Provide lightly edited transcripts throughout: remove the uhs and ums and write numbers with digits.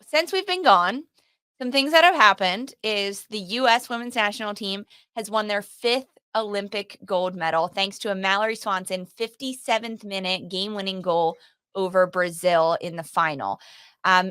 since we've been gone, some things that have happened is the U.S. women's national team has won their 5th Olympic gold medal thanks to a Mallory Swanson 57th minute game-winning goal over Brazil in the final.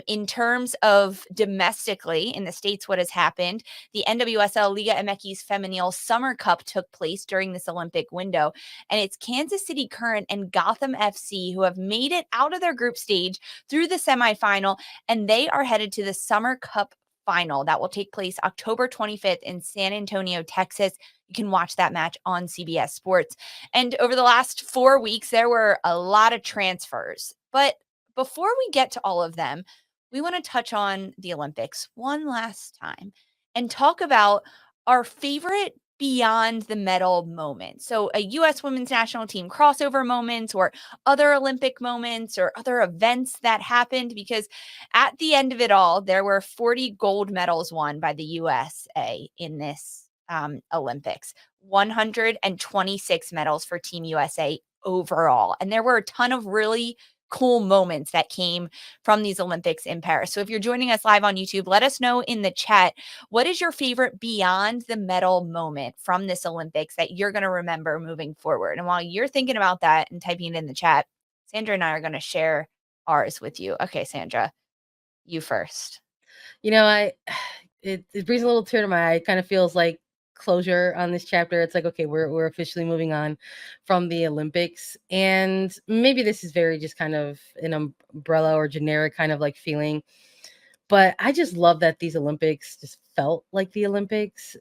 In terms of domestically in the States, what has happened, the NWSL Liga MX Femenil Summer Cup took place during this Olympic window, and it's Kansas City Current and Gotham FC who have made it out of their group stage through the semifinal, and they are headed to the Summer Cup final that will take place October 25th in San Antonio, Texas. You can watch that match on CBS Sports. And over the last 4 weeks, there were a lot of transfers. But before we get to all of them, we want to touch on the Olympics one last time and talk about our favorite beyond the medal moment. So a U.S. women's national team crossover moments or other Olympic moments or other events that happened, because at the end of it all, there were 40 gold medals won by the USA in this Olympics, 126 medals for Team USA overall. And there were a ton of really cool moments that came from these Olympics in Paris. So if you're joining us live on YouTube, let us know in the chat, what is your favorite beyond the medal moment from this Olympics that you're going to remember moving forward? And while you're thinking about that and typing it in the chat, Sandra and I are going to share ours with you. Okay, Sandra, you first. It brings a little tear to my eye. It kind of feels like closure on this chapter. It's like, okay, we're officially moving on from the Olympics, and maybe this is very just kind of an umbrella or generic kind of like feeling, but I just love that these Olympics just felt like the Olympics.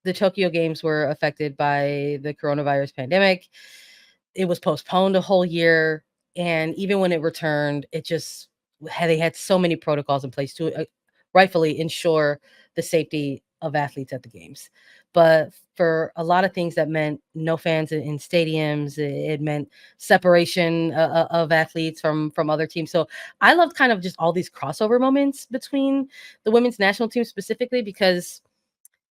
The Tokyo Games were affected by the coronavirus pandemic. It was postponed a whole year, and even when it returned, they had so many protocols in place to rightfully ensure the safety of athletes at the games. But for a lot of things, that meant no fans in stadiums. It meant separation of athletes from other teams. So I loved kind of just all these crossover moments between the women's national team specifically, because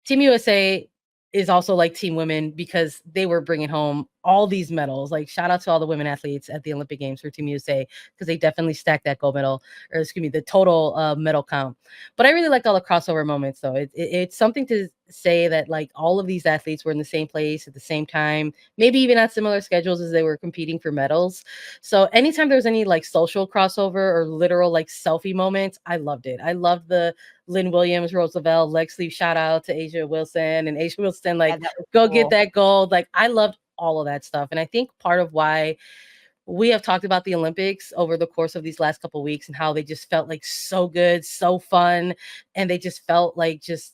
Team USA is also like Team Women, because they were bringing home all these medals. Like, shout out to all the women athletes at the Olympic Games for Team USA, because they definitely stacked that gold medal, or excuse me, the total medal count. But I really liked all the crossover moments, though. It's something to say that like all of these athletes were in the same place at the same time, maybe even at similar schedules as they were competing for medals. So anytime there was any like social crossover or literal like selfie moments, I loved it. I loved the Lynn Williams, Rose Lavelle, leg sleeve shout out to Asia Wilson, and Asia Wilson like, go cool. get that gold. Like, I loved all of that stuff. And I think part of why we have talked about the Olympics over the course of these last couple of weeks and how they just felt like so good, so fun, and they just felt like just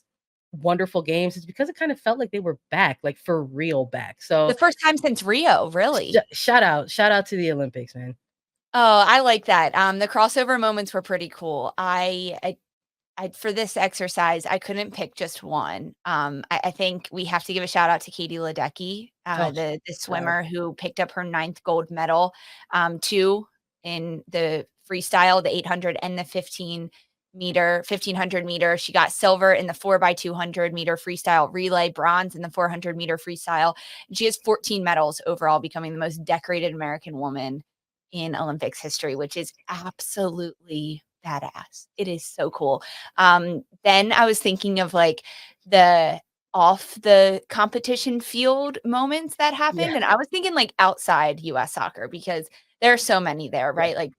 wonderful games, is because it kind of felt like they were back, like for real back. So the first time since Rio, really. Shout out to the Olympics, man. Oh, I like that. The crossover moments were pretty cool. I for this exercise, I couldn't pick just one. I think we have to give a shout out to Katie Ledecky, the swimmer who picked up her 9th gold medal, 2 in the freestyle, the 800 and the 1500 meter. She got silver in the 4x200 meter freestyle relay, bronze in the 400 meter freestyle. She has 14 medals overall, becoming the most decorated American woman in Olympics history, which is absolutely badass. It is so cool. Then I was thinking of like the off the competition field moments that happened. And I was thinking like outside US soccer, because there are so many there, right? Like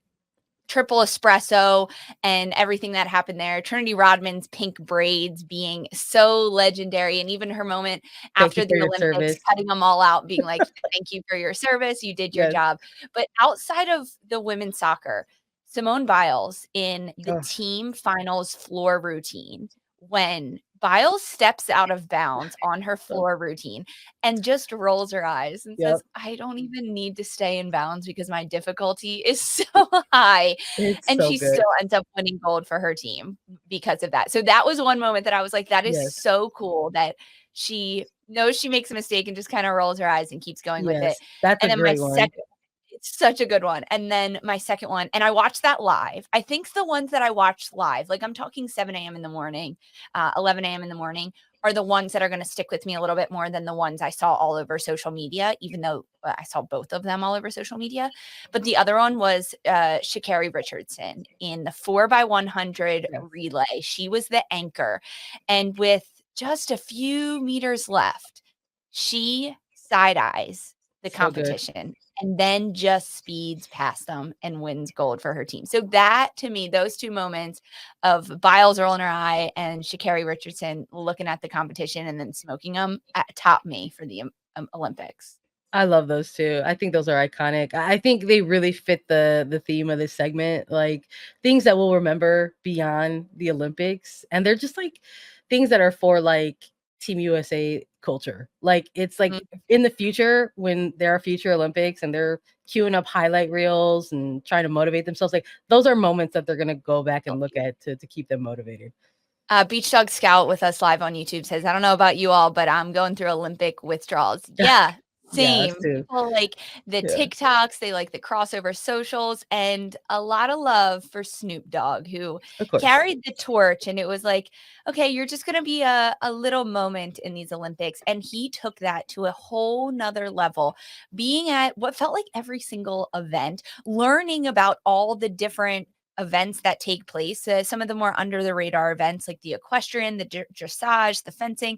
triple espresso and everything that happened there. Trinity Rodman's pink braids being so legendary. And even her moment after the Olympics, service, cutting them all out, being like, thank you for your service. You did your job. But outside of the women's soccer, Simone Biles in the team finals floor routine, when Biles steps out of bounds on her floor routine and just rolls her eyes and says, I don't even need to stay in bounds because my difficulty is so high. And she still ends up winning gold for her team because of that. So that was one moment that I was like, that is so cool that she knows she makes a mistake and just kind of rolls her eyes and keeps going with it. That's and a then great one. It's such a good one. And then my second one, and I watched that live. I think the ones that I watched live, like I'm talking 7 a.m. in the morning, 11 a.m. in the morning, are the ones that are going to stick with me a little bit more than the ones I saw all over social media, even though I saw both of them all over social media. But the other one was Sha'Carri Richardson in the 4x100 Yes. relay. She was the anchor. And with just a few meters left, she side eyes the So good. competition and then just speeds past them and wins gold for her team. So that, to me, those two moments of Biles rolling her eye and Sha'Carri Richardson looking at the competition and then smoking them top me for the Olympics. I love those too. I think those are iconic. I think they really fit the theme of this segment, like things that we'll remember beyond the Olympics, and they're just like things that are for like Team USA culture. Like it's like Mhm. in the future when there are future Olympics and they're queuing up highlight reels and trying to motivate themselves, like those are moments that they're gonna go back and look at to keep them motivated. Beach Dog Scout with us live on YouTube says, I don't know about you all, but I'm going through Olympic withdrawals. Yeah, Yeah, us same. too. People like the Yeah, TikToks, they like the crossover socials, and a lot of love for Snoop Dogg, who of course. carried the torch. And it was like, okay, you're just going to be a little moment in these Olympics. And he took that to a whole nother level, being at what felt like every single event, learning about all the different events that take place. Some of the more under the radar events like the equestrian, the dressage, the fencing,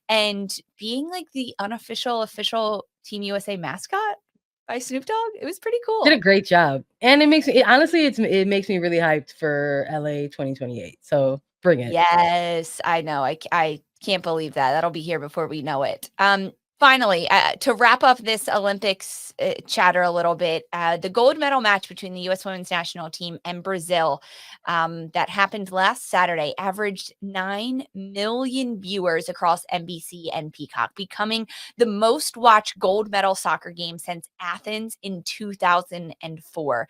and being like the unofficial official Team USA mascot by Snoop Dogg. It was pretty Did a cool. great job, and it makes me honestly, it makes me really hyped for LA 2028. So bring it. Yes, I know. I can't believe that. That'll be here before we know it. Finally, to wrap up this Olympics chatter a little bit, the gold medal match between the U.S. women's national team and Brazil that happened last Saturday averaged 9 million viewers across NBC and Peacock, becoming the most watched gold medal soccer game since Athens in 2004.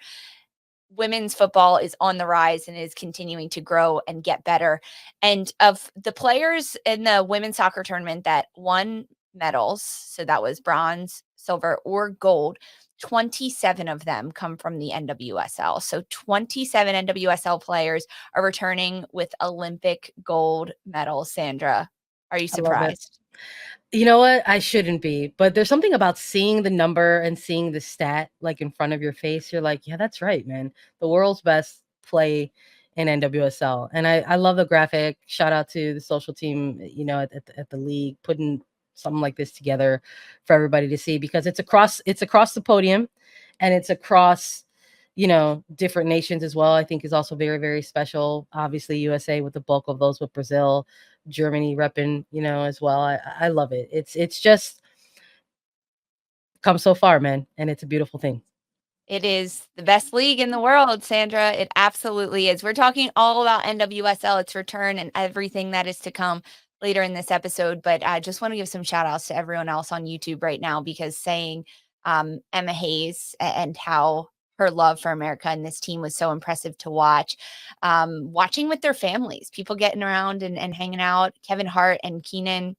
Women's football is on the rise and is continuing to grow and get better. And of the players in the women's soccer tournament that won medals, so that was bronze, silver, or gold, 27 of them come from the NWSL. So 27 NWSL players are returning with Olympic gold medals. Sandra, are you I love it. surprised? You know what? I shouldn't be, but there's something about seeing the number and seeing the stat like in front of your face. You're like, yeah, that's right, man. The world's best play in NWSL, and I love the graphic. Shout out to the social team, at the league putting something like this together for everybody to see because it's across the podium, and it's across different nations as well. I think is also very very special. Obviously USA with the bulk of those, with Brazil, Germany repping, as well. I love it. It's just come so far, man, and it's a beautiful thing. It is the best league in the world, Sandra. It absolutely is. We're talking all about NWSL, its return, and everything that is to come later in this episode. But I just want to give some shout outs to everyone else on YouTube right now because saying Emma Hayes and how her love for America and this team was so impressive to watch. Watching with their families, people getting around and hanging out. Kevin Hart and Keenan,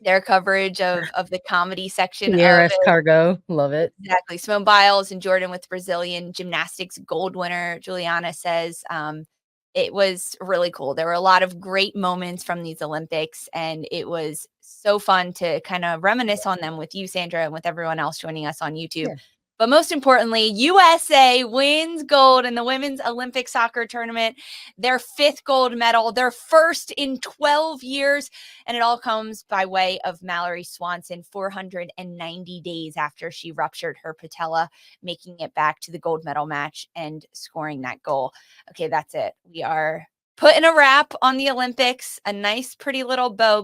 their coverage of the comedy section of PRS cargo, love it. exactly. Simone Biles and Jordan with Brazilian gymnastics gold winner, Juliana says, it was really cool. There were a lot of great moments from these Olympics, and it was so fun to kind of reminisce on them with you, Sandra, and with everyone else joining us on YouTube. Yeah. But most importantly, USA wins gold in the women's Olympic soccer tournament, their fifth gold medal, their first in 12 years. And it all comes by way of Mallory Swanson, 490 days after she ruptured her patella, making it back to the gold medal match and scoring that goal. Okay, that's it. We are putting a wrap on the Olympics, a nice, pretty little bow.